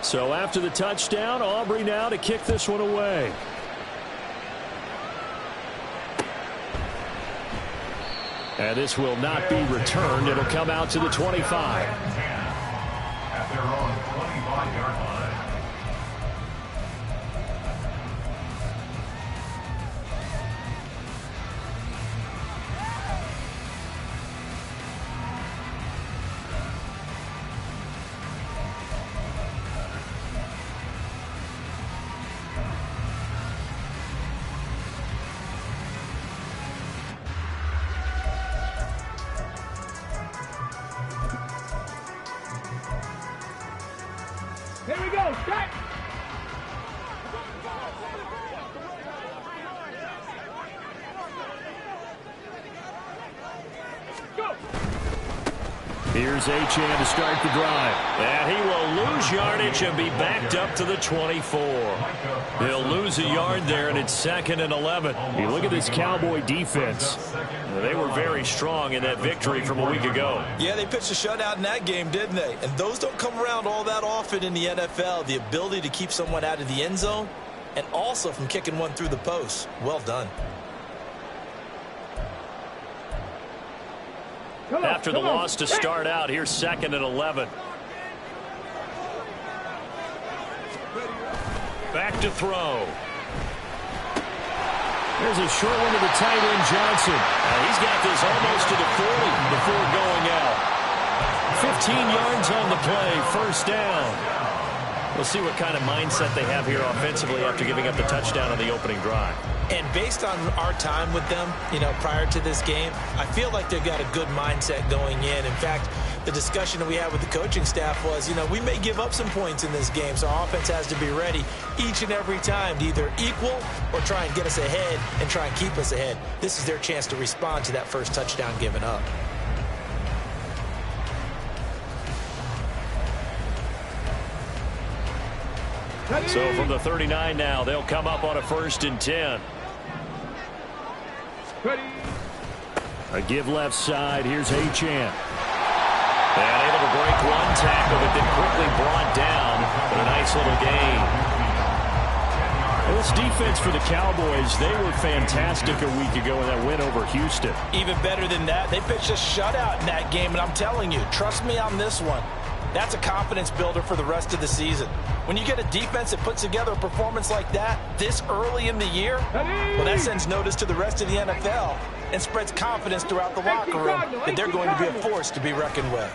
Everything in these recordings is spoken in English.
So after the touchdown, Aubrey now to kick this one away. And this will not be returned. It'll come out to the 25. At their own 25-yard line. Here we go, start! Go! Here's Achane to start the drive. And he will lose yardage and be backed up to the 24. He'll lose a yard there, and it's 2nd and 11. You look at this Cowboy defense. They were very strong in that victory from a week ago. Yeah, they pitched a shutout in that game, didn't they? And those don't come around all that often in the NFL. The ability to keep someone out of the end zone and also from kicking one through the post. Well done. After the loss to start out, here's 2nd and 11. Back to throw. There's a short one to the tight end, Johnson. He's got this almost to the 40 before going out. 15 yards on the play, 1st down. We'll see what kind of mindset they have here offensively after giving up the touchdown on the opening drive. And based on our time with them, prior to this game, I feel like they've got a good mindset going in. In fact, the discussion that we had with the coaching staff was, we may give up some points in this game, so our offense has to be ready each and every time to either equal or try and get us ahead and try and keep us ahead. This is their chance to respond to that first touchdown given up. So from the 39 now, they'll come up on a 1st and 10. A give left side. Here's Achane. And able to break one tackle, but then quickly brought down. But a nice little gain. Well, this defense for the Cowboys, they were fantastic a week ago in that win over Houston. Even better than that, they pitched a shutout in that game, and I'm telling you, trust me on this one. That's a confidence builder for the rest of the season. When you get a defense that puts together a performance like that this early in the year, well, that sends notice to the rest of the NFL and spreads confidence throughout the locker room that they're going to be a force to be reckoned with.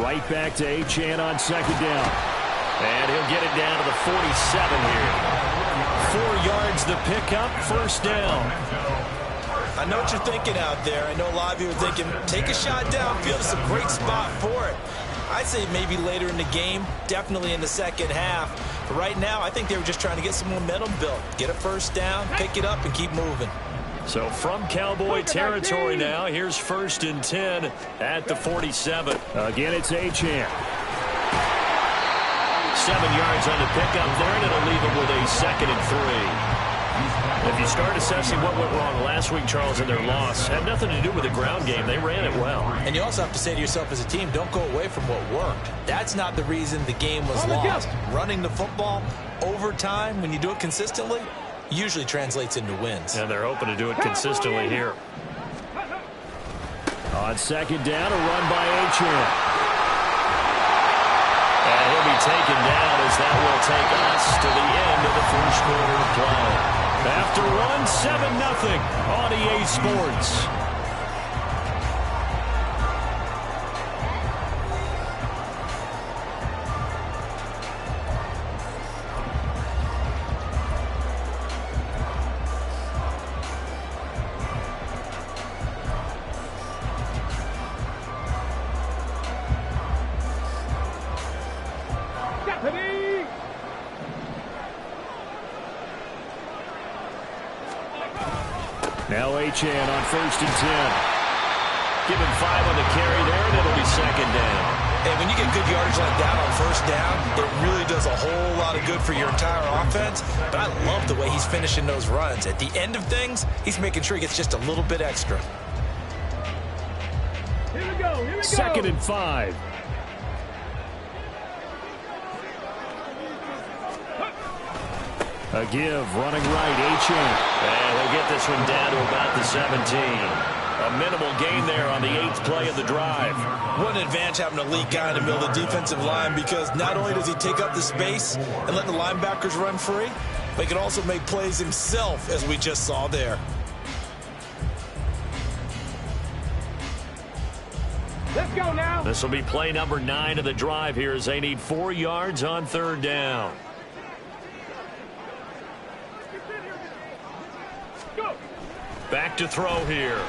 Right back to Achane on 2nd down. And he'll get it down to the 47 here. 4 yards the pickup, 1st down. I know what you're thinking out there. I know a lot of you are thinking, take a shot downfield. It's a great spot for it. I'd say maybe later in the game, definitely in the second half. But right now, I think they were just trying to get some momentum built. Get a 1st down, pick it up, and keep moving. So from Cowboy territory now, here's 1st and 10 at the 47. Again, it's Achane. 7 yards on the pickup there, and it'll leave him with a 2nd and 3. If you start assessing what went wrong last week, Charles, in their loss, had nothing to do with the ground game. They ran it well. And you also have to say to yourself as a team, don't go away from what worked. That's not the reason the game was lost. Running the football over time, when you do it consistently, usually translates into wins. And they're hoping to do it consistently here. On 2nd down, a run by Achane. And he'll be taken down as that will take us to the end of the 1st quarter of play. After one, 7-0 on EA Sports. Now Achane on 1st and 10. Give him 5 on the carry there, and it'll be 2nd down. And when you get good yardage like that on 1st down, it really does a whole lot of good for your entire offense. But I love the way he's finishing those runs. At the end of things, he's making sure he gets just a little bit extra. Here we go, here we go. 2nd and 5. A give, running right, Achane. And he'll get this one down to about the 17. A minimal gain there on the 8th play of the drive. What an advantage having a elite guy in the middle of the defensive line, because not only does he take up the space and let the linebackers run free, but he can also make plays himself, as we just saw there. Let's go now. This will be play number 9 of the drive here as they need 4 yards on 3rd down. Go. Back to throw here.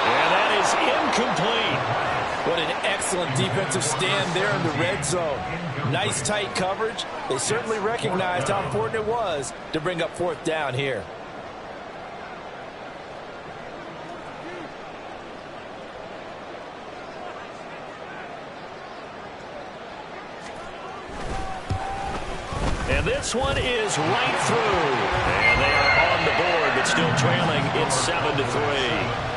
And that is incomplete. What an excellent defensive stand there in the red zone. Nice tight coverage. They certainly recognized how important it was to bring up 4th down here. And this one is right through. And they are on the board, but still trailing. It's 7-3.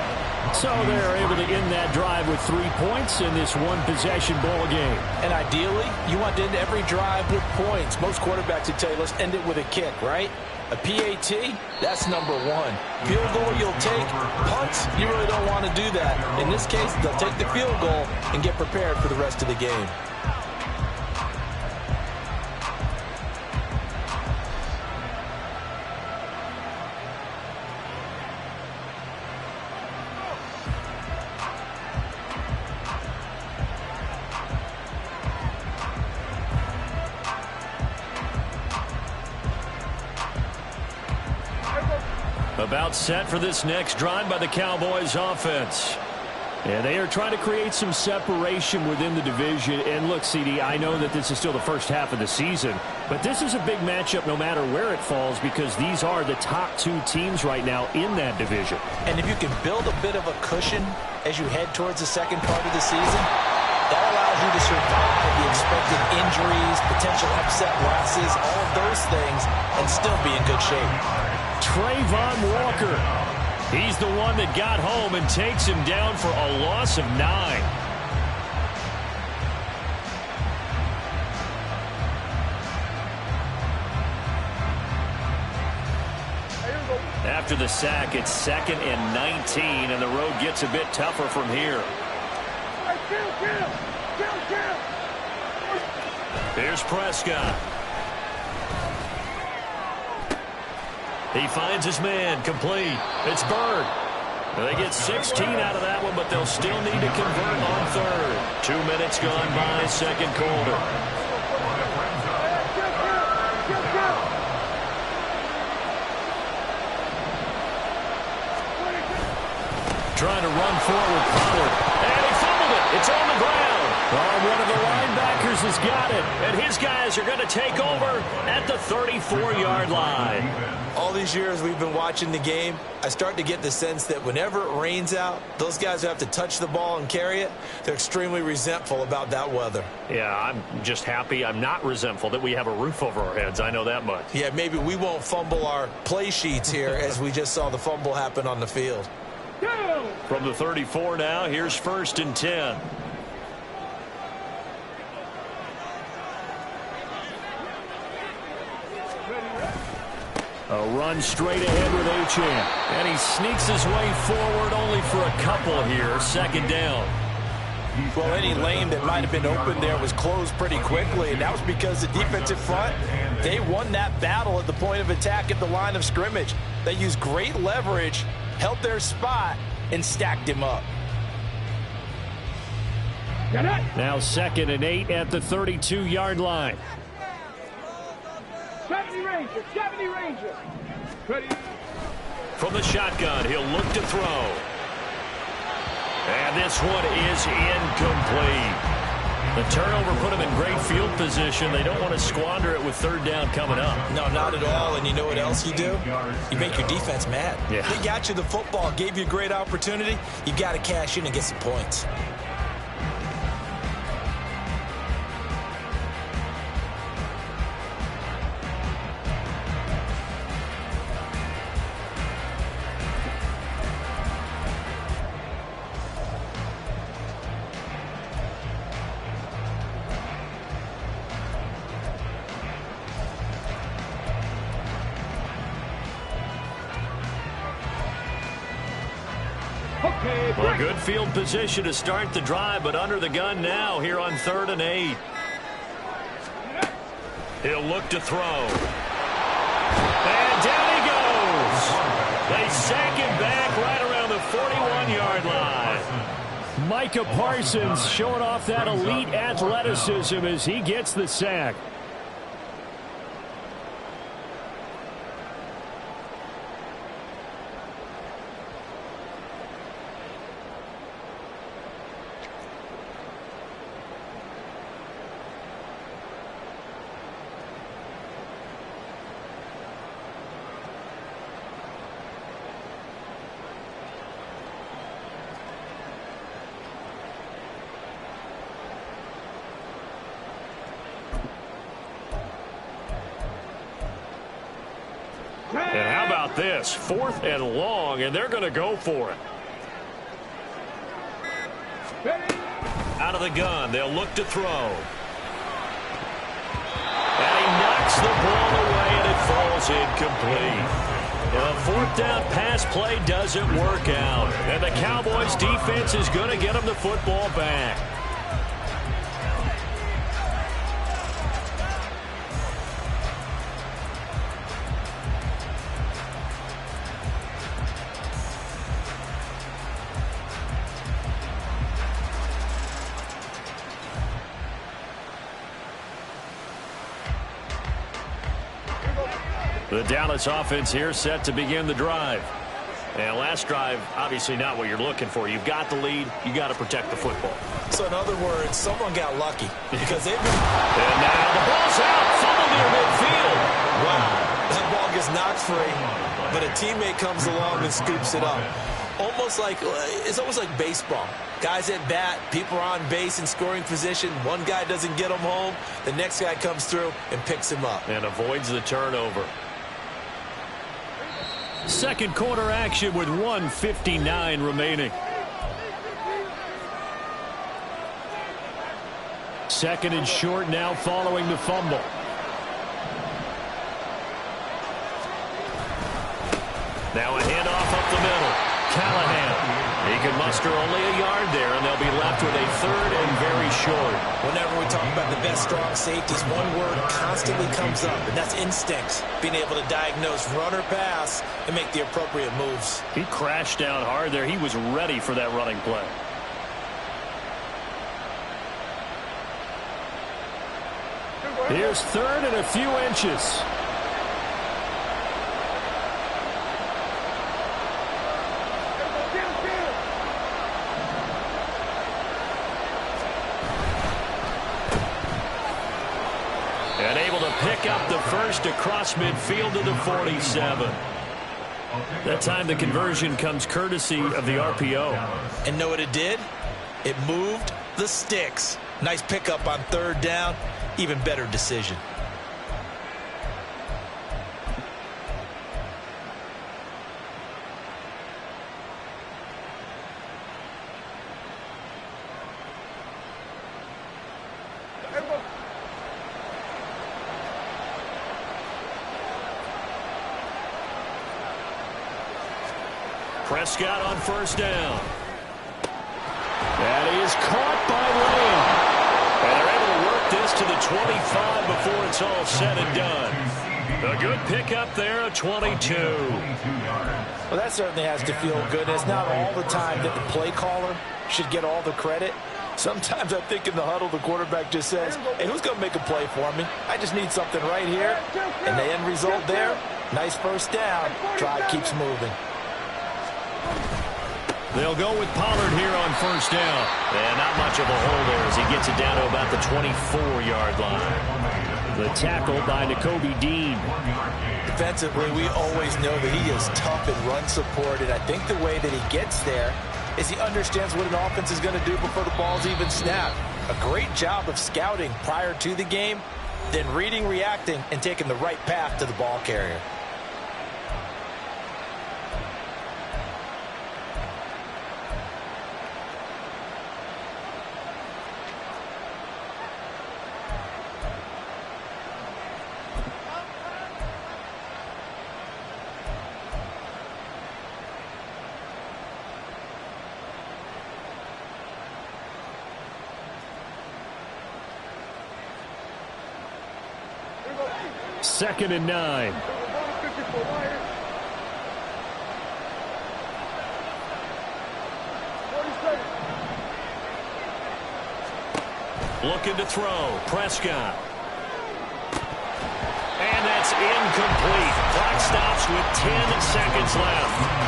So they're able to end that drive with 3 points in this one-possession ball game. And ideally, you want to end every drive with points. Most quarterbacks would tell you, let's end it with a kick, right? A PAT, that's number 1. Field goal you'll take. Punts, you really don't want to do that. In this case, they'll take the field goal and get prepared for the rest of the game. About set for this next drive by the Cowboys offense. And they are trying to create some separation within the division. And look, CD, I know that this is still the first half of the season, but this is a big matchup no matter where it falls, because these are the top 2 teams right now in that division. And if you can build a bit of a cushion as you head towards the second part of the season, that allows you to survive the expected injuries, potential upset losses, all of those things, and still be in good shape. Trayvon Walker. He's the one that got home and takes him down for a loss of 9. After the sack, it's 2nd and 19, and the road gets a bit tougher from here. Here's Prescott. He finds his man, complete. It's Bird. They get 16 out of that one, but they'll still need to convert on 3rd. 2 minutes gone by, 2nd quarter. Trying to run forward, Pollard. And he fumbled it. It's on the ground. Oh, one of the linebackers has got it. And his guys are going to take over at the 34-yard line. All these years we've been watching the game, I start to get the sense that whenever it rains out, those guys who have to touch the ball and carry it, they're extremely resentful about that weather. Yeah, I'm just happy I'm not resentful that we have a roof over our heads. I know that much. Yeah, maybe we won't fumble our play sheets here as we just saw the fumble happen on the field. From the 34 now, here's 1st and 10. A run straight ahead with Achane. And he sneaks his way forward only for a couple here. 2nd down. Well, any lane that might have been open there was closed pretty quickly, and that was because the defensive front, they won that battle at the point of attack at the line of scrimmage. They used great leverage, held their spot, and stacked him up. Now 2nd and 8 at the 32-yard line. 70 Ranger, 70 Ranger. Ready. From the shotgun, he'll look to throw. And this one is incomplete. The turnover put them in great field position. They don't want to squander it with 3rd down coming up. No, not at all. And you know what else you do? You make your defense mad. Yeah. They got you the football, gave you a great opportunity. You got to cash in and get some points. Well, good field position to start the drive, but under the gun now here on 3rd and 8. He'll look to throw. And down he goes. They sack him back right around the 41-yard line. Micah Parsons showing off that elite athleticism as he gets the sack. And how about this? 4th and long, and they're going to go for it. Out of the gun, they'll look to throw. And he knocks the ball away, and it falls incomplete. A 4th down pass play doesn't work out. And the Cowboys defense is going to get them the football back. The Dallas offense here set to begin the drive. And last drive, obviously not what you're looking for. You've got the lead. You got to protect the football. So in other words, someone got lucky because they've been... And now the ball's out. Funneled near midfield. Wow. That ball gets knocked free, but a teammate comes along and scoops it up. It's almost like baseball. Guys at bat, people are on base in scoring position. One guy doesn't get him home. The next guy comes through and picks him up. And avoids the turnover. Second quarter action with 1:59 remaining. Second and short now following the fumble. Now a handoff up the middle. Callahan. He can muster only a yard there, and they'll be left with a 3rd and very short. Whenever we talk about the best strong safeties, one word constantly comes up, and that's instincts. Being able to diagnose run or pass and make the appropriate moves. He crashed down hard there. He was ready for that running play. Here's 3rd and a few inches. And able to pick up the first across midfield to the 47. That time the conversion comes courtesy of the RPO. And know what it did? It moved the sticks. Nice pickup on 3rd down. Even better decision. Prescott on 1st down. That is caught by Lamb. And they're able to work this to the 25 before it's all said and done. A good pickup there, a 22. Well, that certainly has to feel good. It's not all the time that the play caller should get all the credit. Sometimes I think in the huddle, the quarterback just says, hey, who's going to make a play for me? I just need something right here. And the end result there, nice 1st down. Drive keeps moving. They'll go with Pollard here on 1st down. And not much of a hole there as he gets it down to about the 24-yard line. The tackle by Nakobe Dean. Defensively, we always know that he is tough in run support, and I think the way that he gets there is he understands what an offense is going to do before the ball's even snapped. A great job of scouting prior to the game, then reading, reacting, and taking the right path to the ball carrier. 2nd and 9. Looking to throw. Prescott. And that's incomplete. Clock stops with 10 seconds left.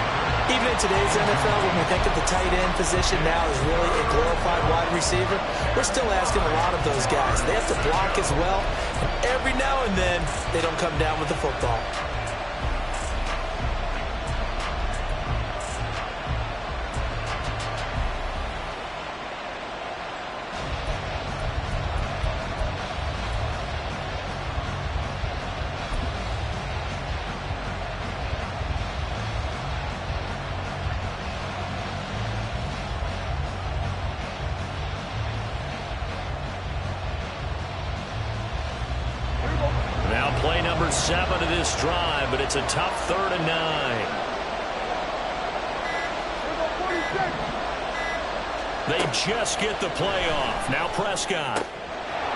Even in today's NFL, when we think of the tight end position now as really a glorified wide receiver, we're still asking a lot of those guys. They have to block as well, and every now and then, they don't come down with the football. Play number 7 of this drive, but it's a tough 3rd and 9. They just get the play off. Now Prescott.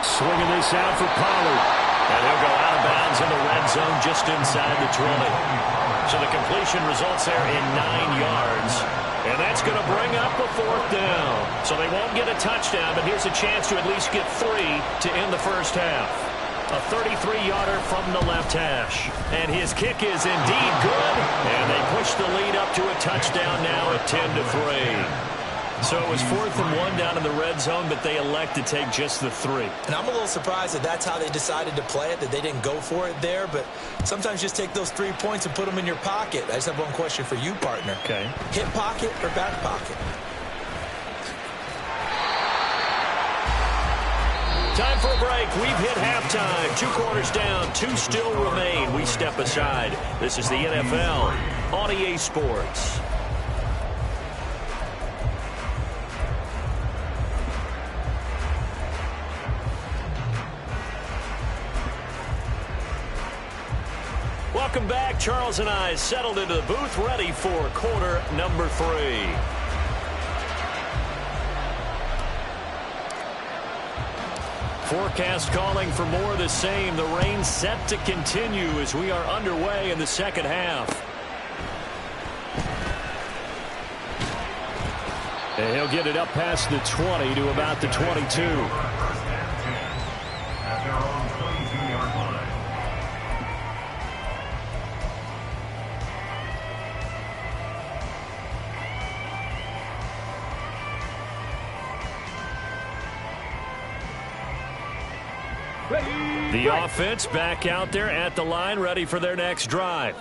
Swinging this out for Pollard. And he'll go out of bounds in the red zone just inside the 20. So the completion results there in 9 yards. And that's going to bring up a 4th down. So they won't get a touchdown, but here's a chance to at least get 3 to end the first half. A 33-yarder from the left hash. And his kick is indeed good. And they push the lead up to a touchdown now at 10-3. So it was 4th and 1 down in the red zone, but they elect to take just the 3. And I'm a little surprised that that's how they decided to play it, that they didn't go for it there. But sometimes just take those 3 points and put them in your pocket. I just have one question for you, partner. Okay. Hip pocket or back pocket? Time for a break. We've hit halftime. 2 quarters down. 2 still remain. We step aside. This is the NFL on EA Sports. Welcome back. Charles and I settled into the booth, ready for quarter number 3. Forecast calling for more of the same. The rain set to continue as we are underway in the second half. And he'll get it up past the 20 to about the 22. At their own 22-yard line. The offense back out there at the line, ready for their next drive.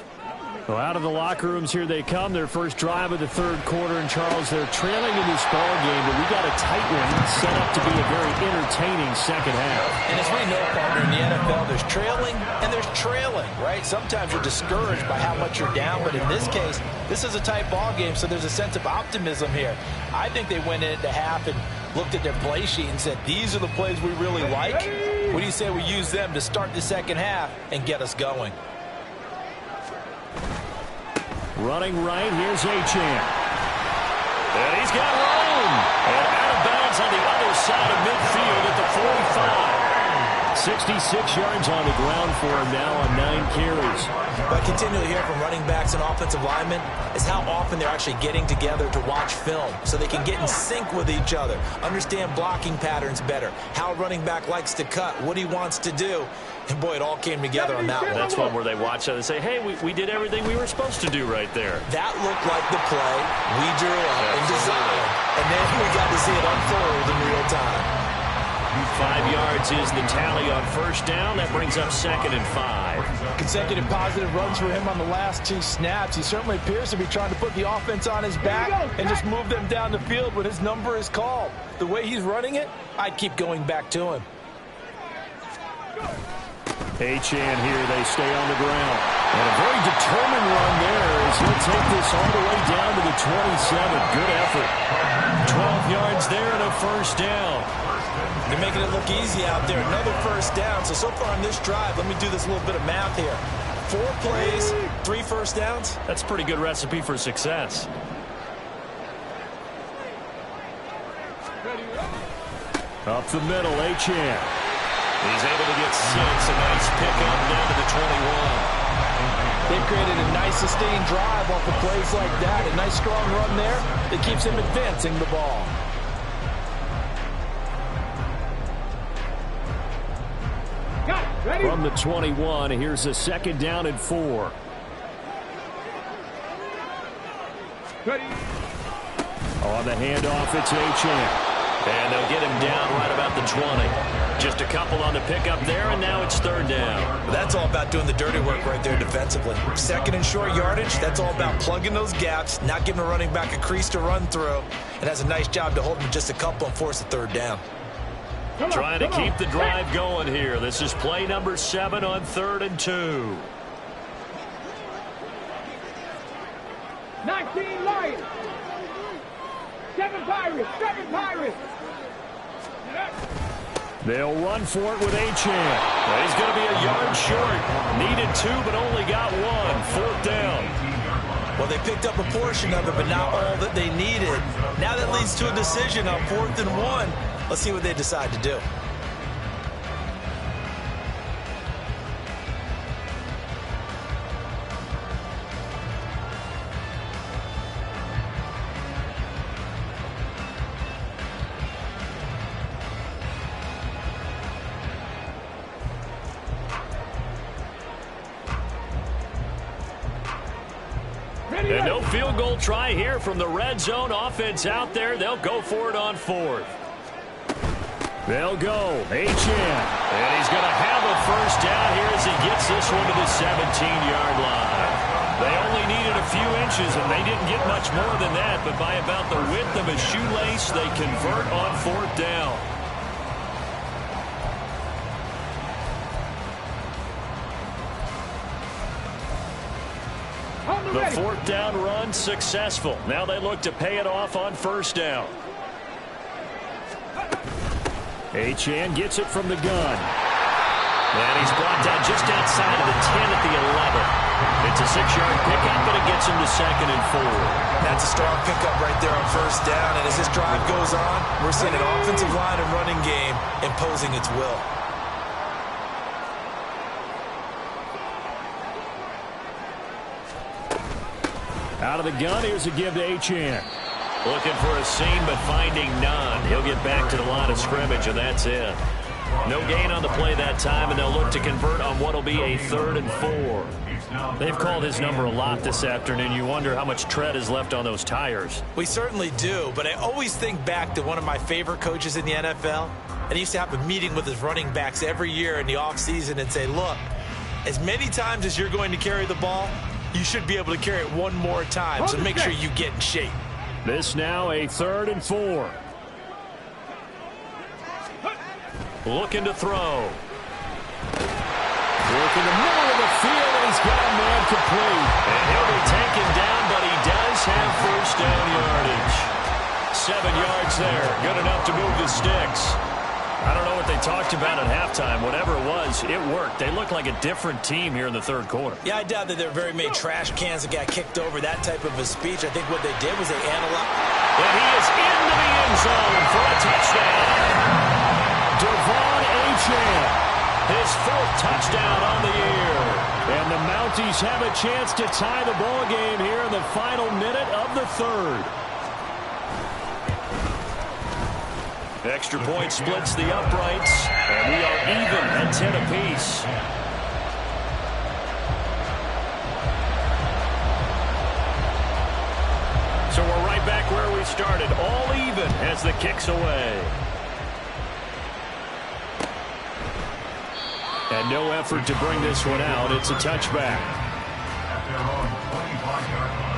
Well, out of the locker rooms here they come. Their first drive of the 3rd quarter. And, Charles, they're trailing in this ball game, but we got a tight one set up to be a very entertaining second half. And as we know, partner, in the NFL, there's trailing and there's trailing, right? Sometimes you're discouraged by how much you're down, but in this case, this is a tight ball game, so there's a sense of optimism here. I think they went into half and looked at their play sheet and said, these are the plays we really like. What do you say we use them to start the second half and get us going? Running right, here's Achane. And he's got room. And out of bounds on the other side of midfield at the 45. 66 yards on the ground for him now on 9 carries. What I continually hear from running backs and offensive linemen is how often they're actually getting together to watch film so they can get in sync with each other, understand blocking patterns better, how a running back likes to cut, what he wants to do. And, boy, it all came together on that one. That's one where they watch it and say, hey, we did everything we were supposed to do right there. That looked like the play we drew up and designed. And then we got to see it unfold in real time. 5 yards is the tally on first down. That brings up 2nd and 5. Consecutive positive runs for him on the last 2 snaps. He certainly appears to be trying to put the offense on his back and just move them down the field when his number is called. The way he's running it, I'd keep going back to him. Achane here, they stay on the ground. And a very determined run there as he'll take this all the way down to the 27. Good effort. 12 yards there and a first down. They're making it look easy out there. Another first down. So far on this drive, let me do this little bit of math here. 4 plays, 3 first downs. That's a pretty good recipe for success. Up the middle, Achane. He's able to get 6. A nice pickup down to the 21. They've created a nice sustained drive off of plays like that. A nice strong run there that keeps them advancing the ball. From the 21, here's a 2nd down and 4. Ready. On the handoff, it's Achane. And they'll get him down right about the 20. Just a couple on the pickup there, and now it's 3rd down. Well, that's all about doing the dirty work right there defensively. 2nd and short yardage, that's all about plugging those gaps, not giving a running back a crease to run through. It has a nice job to hold him just a couple and force a 3rd down. Trying to keep the drive going here. This is play number 7 on 3rd and 2. 19 Lions. 7 Pirates. 7 Pirates. They'll run for it with Achane. Well, he's going to be a yard short. Needed 2, but only got 1. 4th down. Well, they picked up a portion of it, but not all that they needed. Now that leads to a decision on 4th and 1. Let's see what they decide to do. And no field goal try here from the red zone offense out there. They'll go for it on 4th. They'll go. Achane. And he's going to have a 1st down here as he gets this one to the 17-yard line. They only needed a few inches, and they didn't get much more than that. But by about the width of a shoelace, they convert on 4th down. The 4th down run successful. Now they look to pay it off on 1st down. Achane gets it from the gun. And he's brought down just outside of the 10 at the 11. It's a 6-yard pickup, but it gets him to 2nd and 4. That's a strong pickup right there on 1st down. And as this drive goes on, we're seeing an offensive line and running game imposing its will. Out of the gun, here's a give to Achane. Looking for a seam, but finding none. He'll get back to the line of scrimmage, and that's it. No gain on the play that time, and they'll look to convert on what will be a 3rd and 4. They've called his number a lot this afternoon. You wonder how much tread is left on those tires. We certainly do, but I always think back to one of my favorite coaches in the NFL. And he used to have a meeting with his running backs every year in the offseason and say, look, as many times as you're going to carry the ball, you should be able to carry it one more time, so make sure you get in shape. This now a 3rd and 4. Looking to throw. Work in the middle of the field, and he's got a man complete. And he'll be taken down, but he does have 1st down yardage. 7 yards there. Good enough to move the sticks. I don't know what they talked about at halftime. Whatever it was, it worked. They look like a different team here in the 3rd quarter. Yeah, I doubt that there are very many trash cans that got kicked over, that type of a speech. I think what they did was they analyzed. And he is into the end zone for a touchdown. Devon Achane. His 4th touchdown on the year. And the Mounties have a chance to tie the ball game here in the final minute of the 3rd. Extra point splits the uprights, and we are even at 10 apiece. So we're right back where we started, all even as the kick's away. And no effort to bring this one out. It's a touchback. At their own 25-yard line.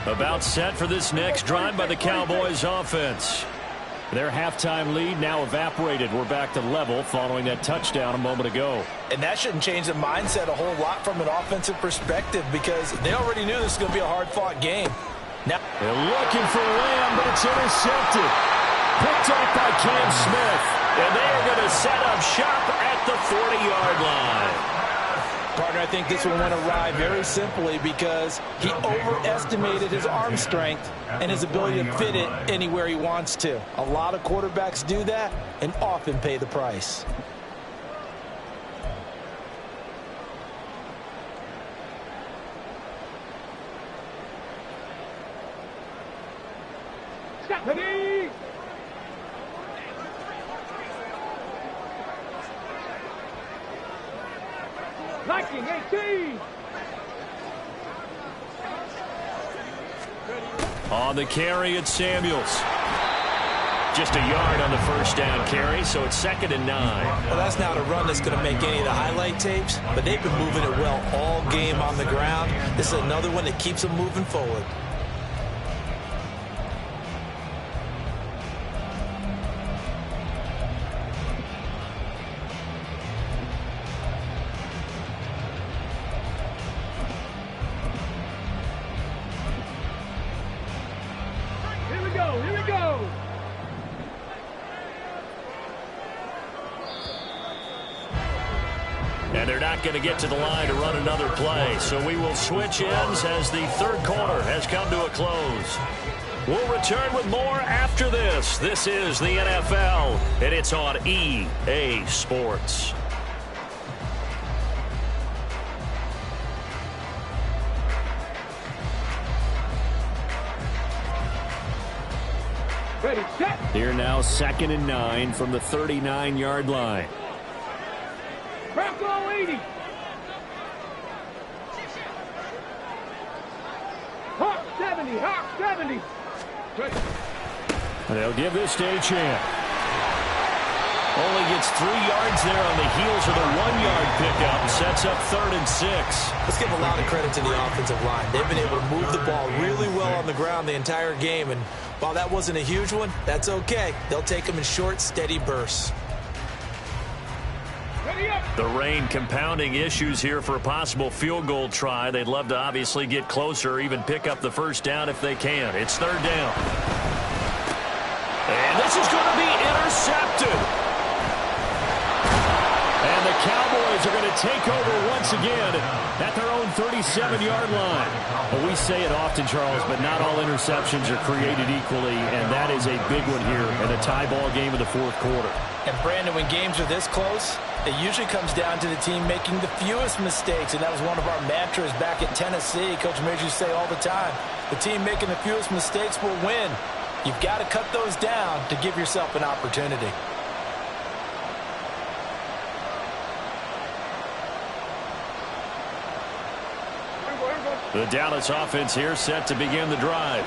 About set for this next drive by the Cowboys offense. Their halftime lead now evaporated. We're back to level following that touchdown a moment ago. And that shouldn't change the mindset a whole lot from an offensive perspective because they already knew this was going to be a hard-fought game. Now they're looking for Lamb, but it's intercepted. Picked up by Cam Smith. And they are going to set up shop at the 40-yard line. Partner, I think this one went awry very simply because he overestimated his arm strength and his ability to fit it anywhere he wants to. A lot of quarterbacks do that and often pay the price. Ready? Liking 18. On the carry, it's Samuels. Just a yard on the first down carry, so it's 2nd and 9. Well, that's not a run that's going to make any of the highlight tapes, but they've been moving it well all game on the ground. This is another one that keeps them moving forward. Here we go. Here we go. And they're not going to get to the line to run another play. So we will switch ends as the third quarter has come to a close. We'll return with more after this. This is the NFL, and it's on EA Sports. Ready, set. Here now, 2nd and 9 from the 39-yard line. Bronco 80. Hawk 70. Hawk 70. Ready. And they'll give this to Champ. Only gets 3 yards there on the heels of the 1-yard pickup. Sets up 3rd and 6. Let's give a lot of credit to the offensive line. They've been able to move the ball really well on the ground the entire game, and while that wasn't a huge one, that's okay. They'll take them in short, steady bursts. Ready up. The rain compounding issues here for a possible field goal try. They'd love to obviously get closer, even pick up the first down if they can. It's 3rd down. And this is going to be intercepted. And the Cowboys are going to take over once again at their own 37-yard line. Well, we say it often, Charles, but not all interceptions are created equally, and that is a big one here in a tie ball game of the fourth quarter. And Brandon, when games are this close, it usually comes down to the team making the fewest mistakes, and that was one of our mantras back at Tennessee. Coach Major used to say all the time, the team making the fewest mistakes will win. You've got to cut those down to give yourself an opportunity. The Dallas offense here set to begin the drive.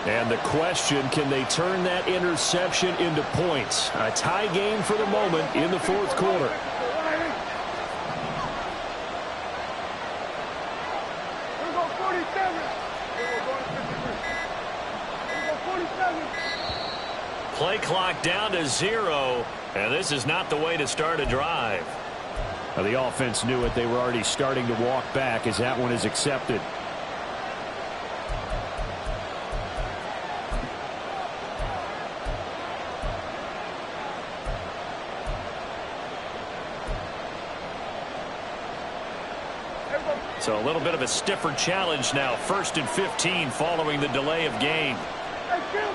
And the question, can they turn that interception into points? A tie game for the moment in the fourth quarter. Here we go 47. Here we go 47. Play clock down to 0, and this is not the way to start a drive. Now, the offense knew it. They were already starting to walk back as that one is accepted. So a little bit of a stiffer challenge now. 1st and 15 following the delay of game. Hey, kill.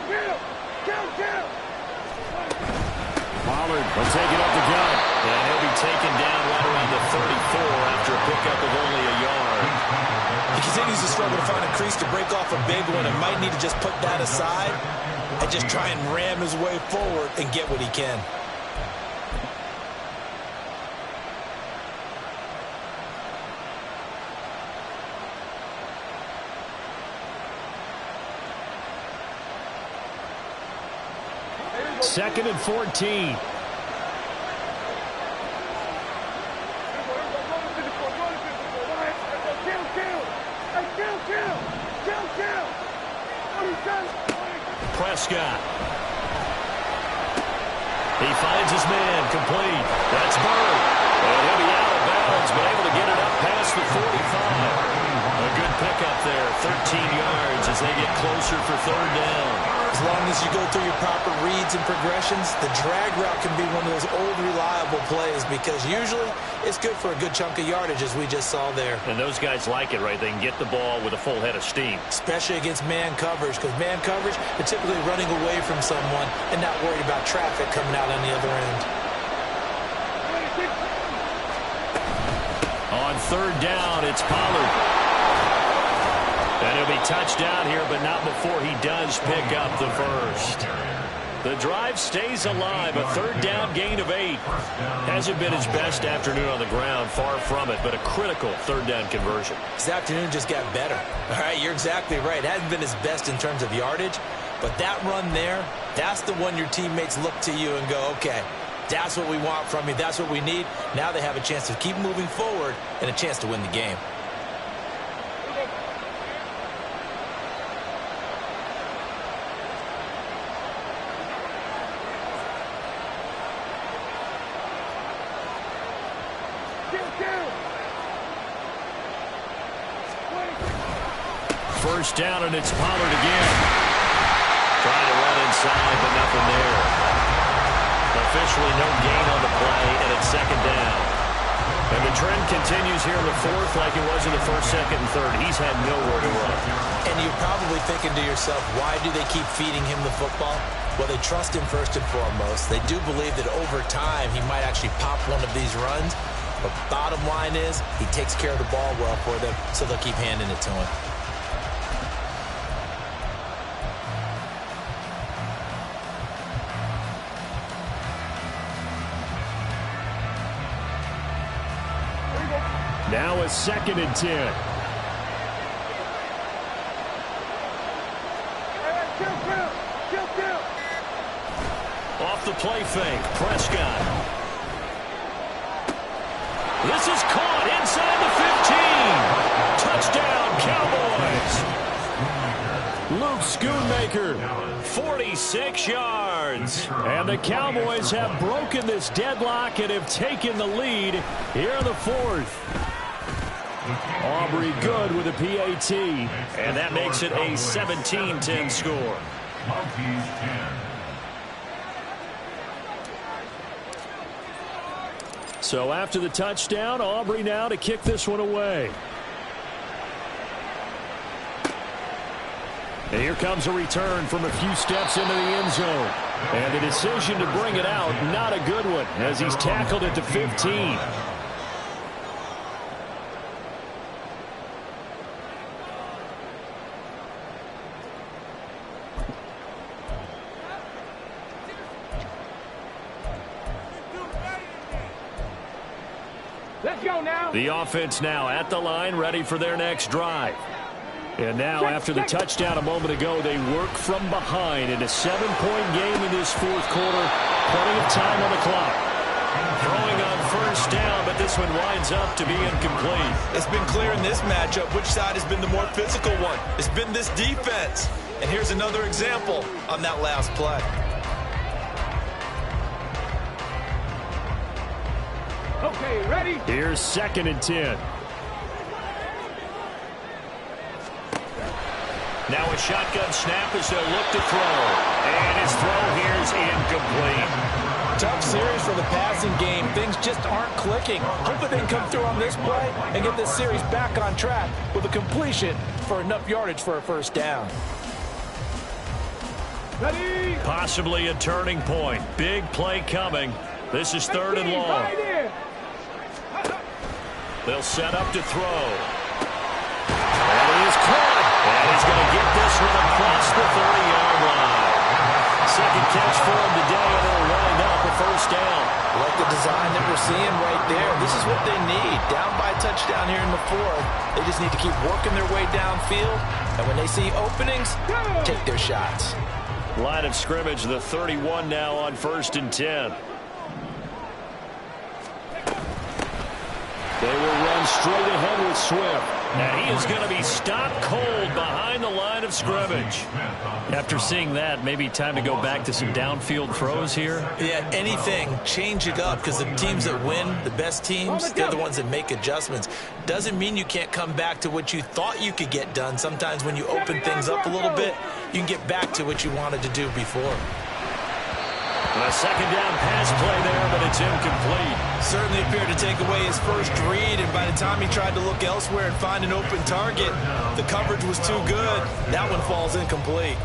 Pollard will take it up the gut. And he'll be taken down right around the 34 after a pickup of only a yard. He continues to struggle to find a crease to break off a big one and might need to just put that aside and just try and ram his way forward and get what he can. Second and 14. Prescott. He finds his man complete. That's Bird. And he'll be out of bounds, but able to get it up past the 45. A good pickup there, 13 yards as they get closer for 3rd down. As long as you go through your proper reads and progressions, the drag route can be one of those old reliable plays because usually it's good for a good chunk of yardage, as we just saw there. And those guys like it, right? They can get the ball with a full head of steam. Especially against man coverage, because man coverage, they're typically running away from someone and not worried about traffic coming out on the other end. On third down, it's Pollard. And he'll be touchdown here, but not before he does pick up the first. The drive stays alive. A third down gain of 8. Hasn't been his best afternoon on the ground, far from it, but a critical third down conversion. This afternoon just got better. All right, you're exactly right. It hasn't been his best in terms of yardage, but that run there, that's the one your teammates look to you and go, okay, that's what we want from you. That's what we need. Now they have a chance to keep moving forward and a chance to win the game. First down, and it's Pollard again. Trying to run inside, but nothing there. Officially no gain on the play, and it's second down. And the trend continues here in the fourth like it was in the first, second, and third. He's had nowhere to run. And you're probably thinking to yourself, why do they keep feeding him the football? Well, they trust him first and foremost. They do believe that over time he might actually pop one of these runs. But bottom line is he takes care of the ball well for them, so they'll keep handing it to him. Now a 2nd and 10. Off the play fake, Prescott. This is caught inside the 15. Touchdown, Cowboys. Luke Schoonmaker. 46 yards. And the Cowboys have broken this deadlock and have taken the lead here in the fourth. Aubrey good with a PAT. And that makes it a 17-10 score. So after the touchdown, Aubrey now to kick this one away. And here comes a return from a few steps into the end zone. And the decision to bring it out, not a good one, as he's tackled at the 15. Let's go now. The offense now at the line, ready for their next drive. And now, after the touchdown a moment ago, they work from behind in a 7-point game in this fourth quarter. Plenty of time on the clock. Throwing on first down, but this one winds up to be incomplete. It's been clear in this matchup which side has been the more physical one. It's been this defense. And here's another example on that last play. Okay, ready? Here's 2nd and 10. Now a shotgun snap as they'll look to throw. And his throw here is incomplete. Tough series for the passing game. Things just aren't clicking. Hopefully they can come through on this play and get this series back on track with a completion for enough yardage for a first down. Ready? Possibly a turning point. Big play coming. This is 3rd and long. Right in. They'll set up to throw. And he is caught. And he's going to get this one across the 30-yard line. Second catch for him today, and it'll wind up a first down. Like the design that we're seeing right there. This is what they need. Down by a touchdown here in the fourth. They just need to keep working their way downfield. And when they see openings, take their shots. Line of scrimmage, the 31 now on 1st and 10. They will run straight ahead with Swift. And he is going to be stopped cold behind the line of scrimmage. After seeing that, maybe time to go back to some downfield throws here. Yeah, anything, change it up, because the teams that win, the best teams, they're the ones that make adjustments. Doesn't mean you can't come back to what you thought you could get done. Sometimes when you open things up a little bit, you can get back to what you wanted to do before. A second down pass play there, but it's incomplete. Certainly appeared to take away his first read, and by the time he tried to look elsewhere and find an open target, the coverage was too good. That one falls incomplete.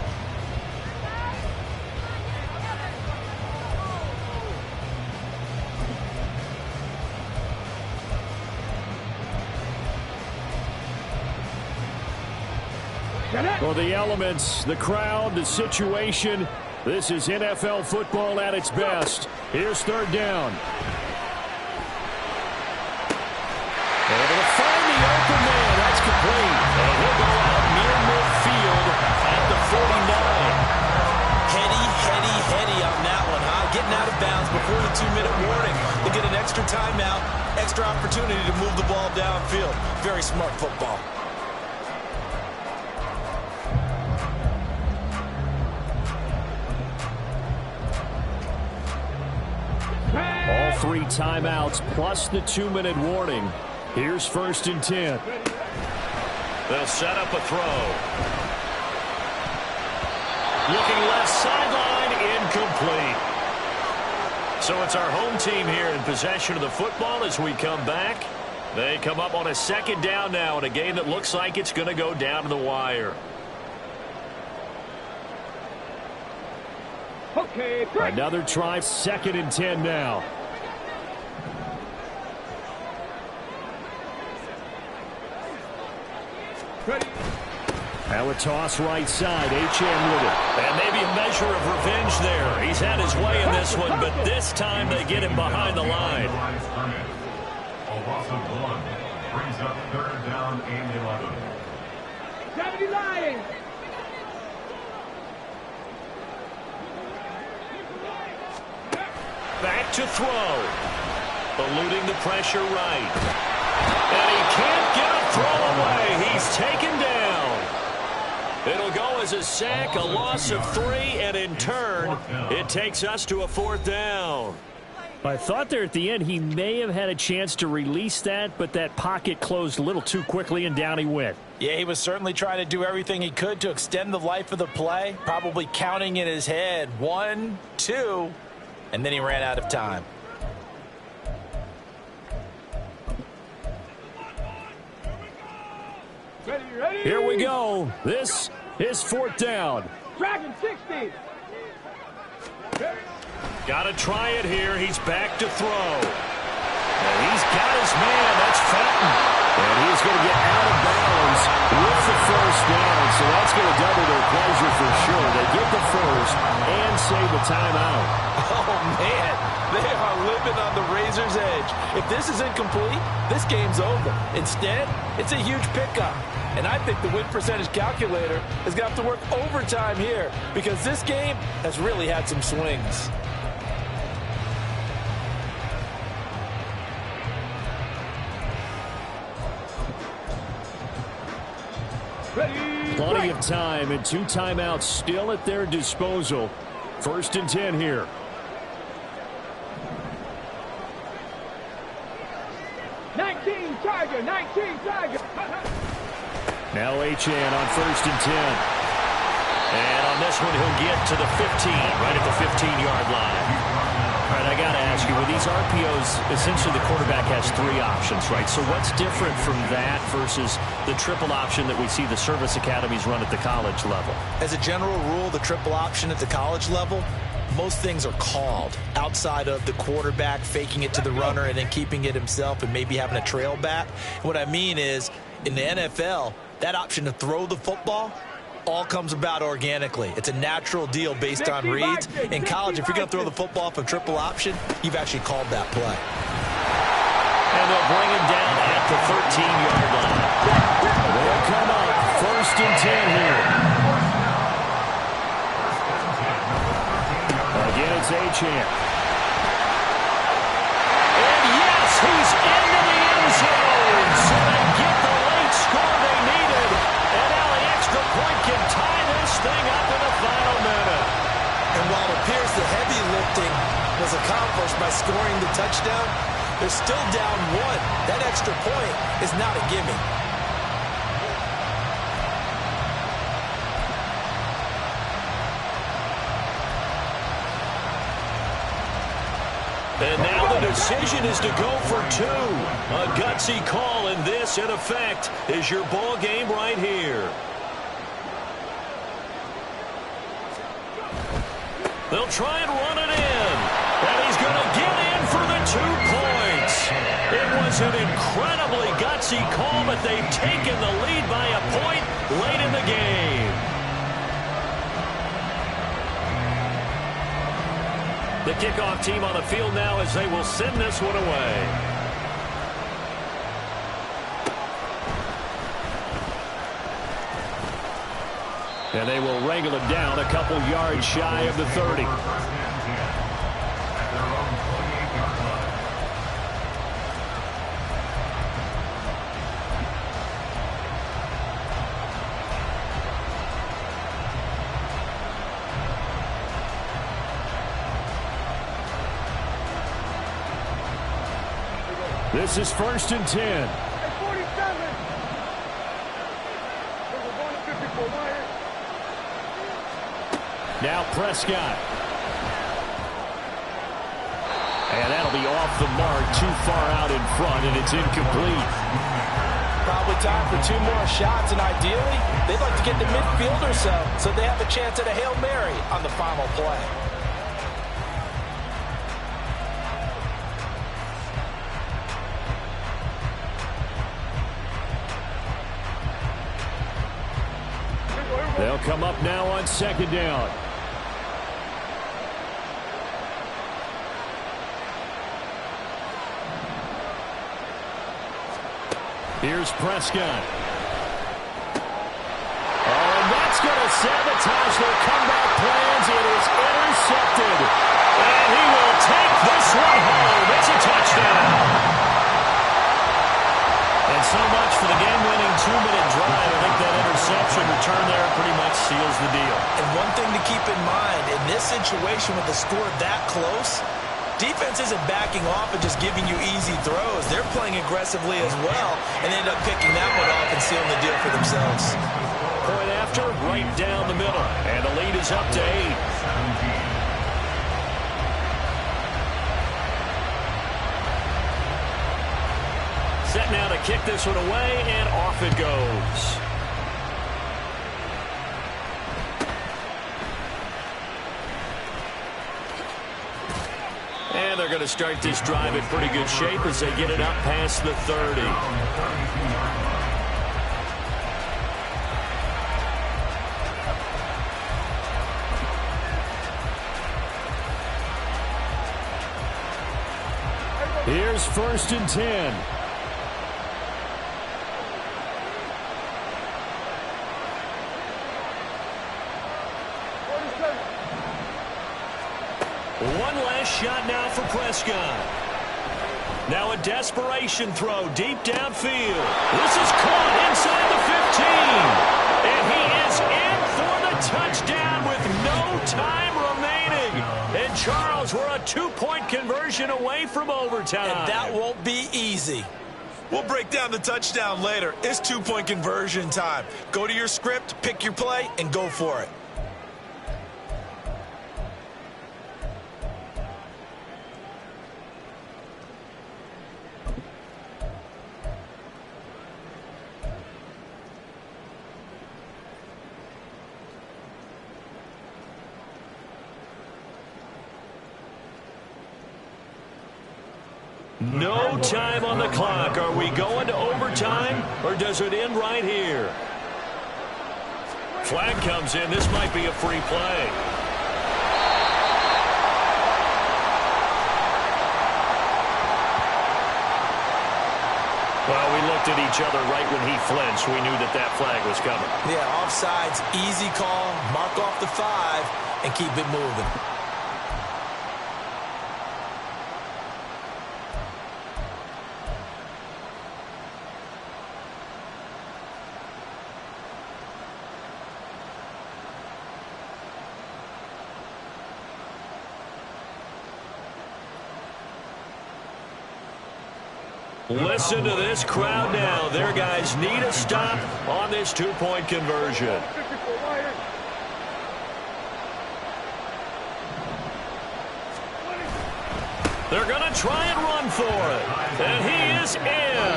For the elements, the crowd, the situation, this is NFL football at its best. Here's third down. Able to find the open man. That's complete. And he'll go out near midfield at the 49. Heady on that one, huh? Getting out of bounds before the 2-minute warning. They get an extra timeout, extra opportunity to move the ball downfield. Very smart football. All 3 timeouts plus the 2-minute warning. Here's 1st and 10. They'll set up a throw. Looking left sideline, incomplete. So it's our home team here in possession of the football as we come back. They come up on a second down now in a game that looks like it's going to go down to the wire. Okay, great. Another try, 2nd and 10 now. Ready. Now a toss right side. H.M. with it. And maybe a measure of revenge there. He's had his way in this one, but this time they get him behind the line. A loss of 1 brings up third down and 11. 70 Lions. Back to throw. Eluding the pressure right. And he can't get a throw away. He's taken down. It'll go as a sack, a loss of 3, and in turn, it takes us to a 4th down. I thought there at the end he may have had a chance to release that, but that pocket closed a little too quickly, and down he went. Yeah, he was certainly trying to do everything he could to extend the life of the play, probably counting in his head 1, 2, and then he ran out of time. Ready. Here we go. This is 4th down. Dragon 60. Got to try it here. He's back to throw. And he's got his man. That's Fenton. And he's going to get out of bounds with the 1st down. So that's going to double their pleasure for sure. They get the 1st and save the timeout. Oh, man. They are living on the razor's edge. If this is incomplete, this game's over. Instead, it's a huge pickup. And I think the win percentage calculator is going to have to work overtime here because this game has really had some swings. Plenty of time and 2 timeouts still at their disposal. 1st and 10 here. Nineteen Tiger. Now Achane on 1st and 10. And on this one, he'll get to the 15, right at the 15-yard line. All right, I got to ask you, with these RPOs, essentially the quarterback has 3 options, right? So what's different from that versus the triple option that we see the service academies run at the college level? As a general rule, the triple option at the college level, most things are called outside of the quarterback faking it to the runner and then keeping it himself and maybe having a trail back. What I mean is, in the NFL, that option to throw the football all comes about organically. It's a natural deal based on reads. In college, if you're going to throw the football from triple option, you've actually called that play. And they'll bring him down at the 13-yard line. They'll come up 1st and 10 here. Again, it's Achane. And yes, he's into the end zone. So they get the late score they needed. And now the extra point can tie this thing up in the final minute. And while it appears the heavy lifting was accomplished by scoring the touchdown, they're still down 1. That extra point is not a gimme. And now the decision is to go for two. A gutsy call, and this, in effect, is your ball game right here. They'll try and run it in. And he's going to get in for the 2 points. It was an incredibly gutsy call, but they've taken the lead by a point late in the game. The kickoff team on the field now as they will send this one away. And they will wrangle it down a couple yards shy of the 30. This is 1st and 10. Hey, 47. Now Prescott. And that'll be off the mark, too far out in front, and it's incomplete. Probably time for 2 more shots, and ideally, they'd like to get to midfield or so they have a chance at a Hail Mary on the final play. They'll come up now on 2nd down. Here's Prescott. Oh, and that's going to sabotage their comeback plans. It is intercepted. And he will take this one home. It's a touchdown. And so much for the game-winning 2-minute drive. I think that interception return there pretty much seals the deal. And one thing to keep in mind, in this situation with the score that close, defense isn't backing off and just giving you easy throws. They're playing aggressively as well, and they end up picking that one off and sealing the deal for themselves. Point after, right down the middle. And the lead is up to 8. Set now to kick this one away, and off it goes. And they're going to start this drive in pretty good shape as they get it up past the 30. Here's 1st and 10. One last shot now for Prescott. Now a desperation throw deep downfield. This is caught inside the 15. And he is in for the touchdown with no time remaining. And Charles, we're a 2-point conversion away from overtime. And that won't be easy. We'll break down the touchdown later. It's 2-point conversion time. Go to your script, pick your play, and go for it. No time on the clock. Are we going to overtime, or does it end right here? Flag comes in. This might be a free play. Well, we looked at each other right when he flinched. We knew that that flag was coming. Yeah, offsides, easy call, mark off the 5, and keep it moving. Listen to this crowd now. Their guys need a stop on this 2-point conversion. They're going to try and run for it. And he is in.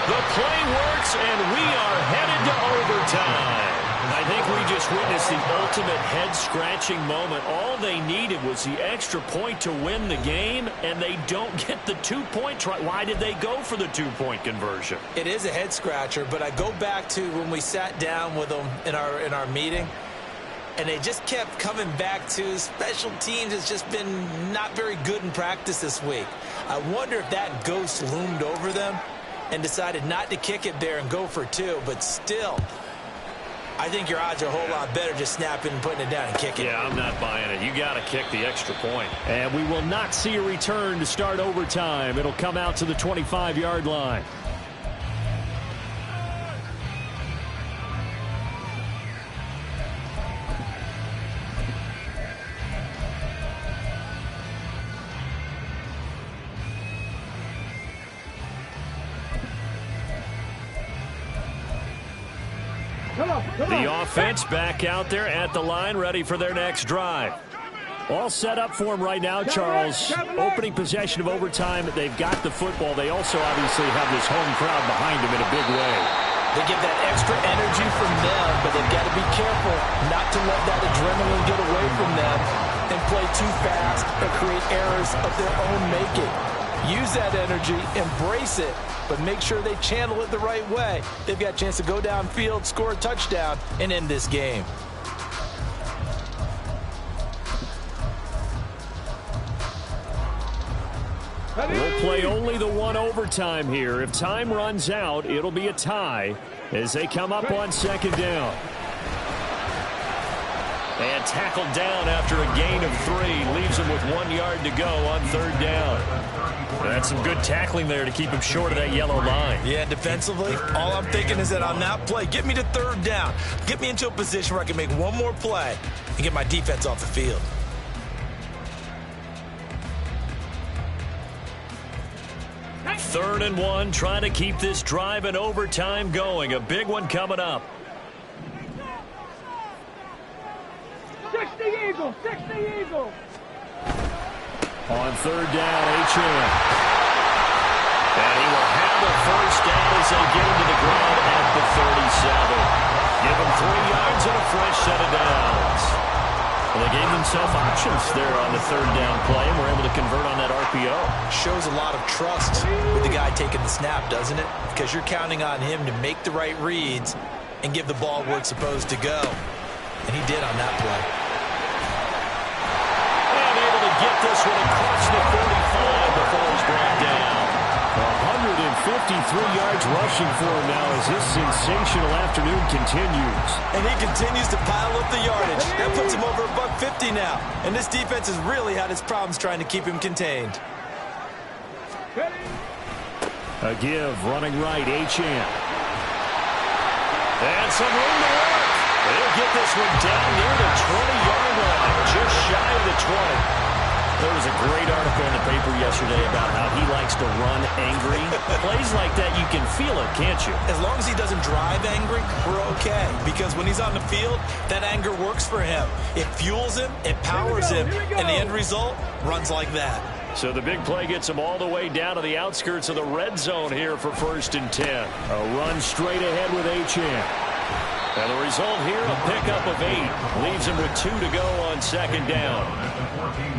The play works, and we are headed to overtime. I think we just witnessed the ultimate head-scratching moment. All they needed was the extra point to win the game, and they don't get the two-point try. Why did they go for the two-point conversion? It is a head-scratcher, but I go back to when we sat down with them in our meeting, and they just kept coming back to special teams has just been not very good in practice this week. I wonder if that ghost loomed over them and decided not to kick it there and go for two, but still, I think your odds are a whole lot better just snapping and putting it down and kicking. Yeah, I'm not buying it. You got to kick the extra point. And we will not see a return to start overtime. It'll come out to the 25-yard line. The offense back out there at the line, ready for their next drive. All set up for them right now, Charles. Opening possession of overtime. They've got the football. They also obviously have this home crowd behind them in a big way. They give that extra energy from them, but they've got to be careful not to let that adrenaline get away from them and play too fast or create errors of their own making. Use that energy, embrace it, but make sure they channel it the right way. They've got a chance to go downfield, score a touchdown, and end this game. We'll play only the one overtime here. If time runs out, it'll be a tie as they come up on second down. And tackled down after a gain of 3. Leaves him with 1 yard to go on third down. That's some good tackling there to keep him short of that yellow line. Yeah, defensively, all I'm thinking is that on that play, get me to third down. Get me into a position where I can make one more play and get my defense off the field. Third and 1, trying to keep this drive in overtime going. A big one coming up. 60 Eagles, 60 Eagles. On third down, H.M. And he will have the first down as they get him to the ground at the 37. Give him 3 yards and a fresh set of downs. Well, they gave themselves options there on the third down play, and were able to convert on that RPO. Shows a lot of trust with the guy taking the snap, doesn't it? Because you're counting on him to make the right reads and give the ball where it's supposed to go. And he did on that play. And able to get this one across the 45 before it's brought down. 153 yards rushing for him now as this sensational afternoon continues. And he continues to pile up the yardage. That puts him over $150 now. And this defense has really had its problems trying to keep him contained. A give, running right, H.M. And some room to work. They'll get this one down near the 20-yard line, just shy of the 20. There was a great article in the paper yesterday about how he likes to run angry. Plays like that, you can feel it, can't you? As long as he doesn't drive angry, we're okay. Because when he's on the field, that anger works for him. It fuels him, it powers him, and the end result runs like that. So the big play gets him all the way down to the outskirts of the red zone here for 1st and 10. A run straight ahead with H.M. And the result here, a pickup of 8. Leaves him with 2 to go on second down.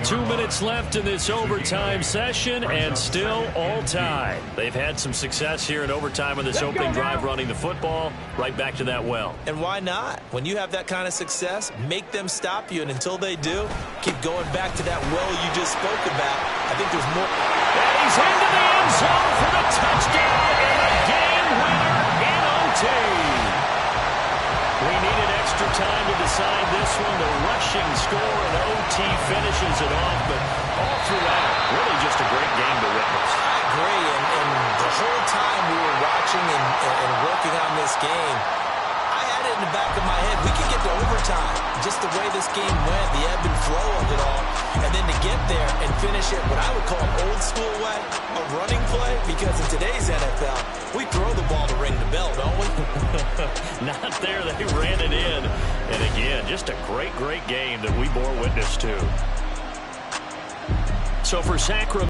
2 minutes left in this overtime session, and still all tied. They've had some success here in overtime in this opening drive running the football. Right back to that well. And why not? When you have that kind of success, make them stop you. And until they do, keep going back to that well you just spoke about. I think there's more. And he's into the end zone for the touchdown and a game winner in OT. We needed extra time to decide this one. The rushing score and OT finishes it off, but all throughout, really just a great game to witness. I agree, and the whole time we were watching and working on this game, I had it in the back of my head. We could get to overtime. Just the way this game went, the ebb and flow of it all, and then to get there and finish it what I would call an old school way, a running play, because in today's NFL, we throw the ball to ring the bell, don't we? Not there. They ran it in. And again, just a great, great game that we bore witness to. So for Sacramento.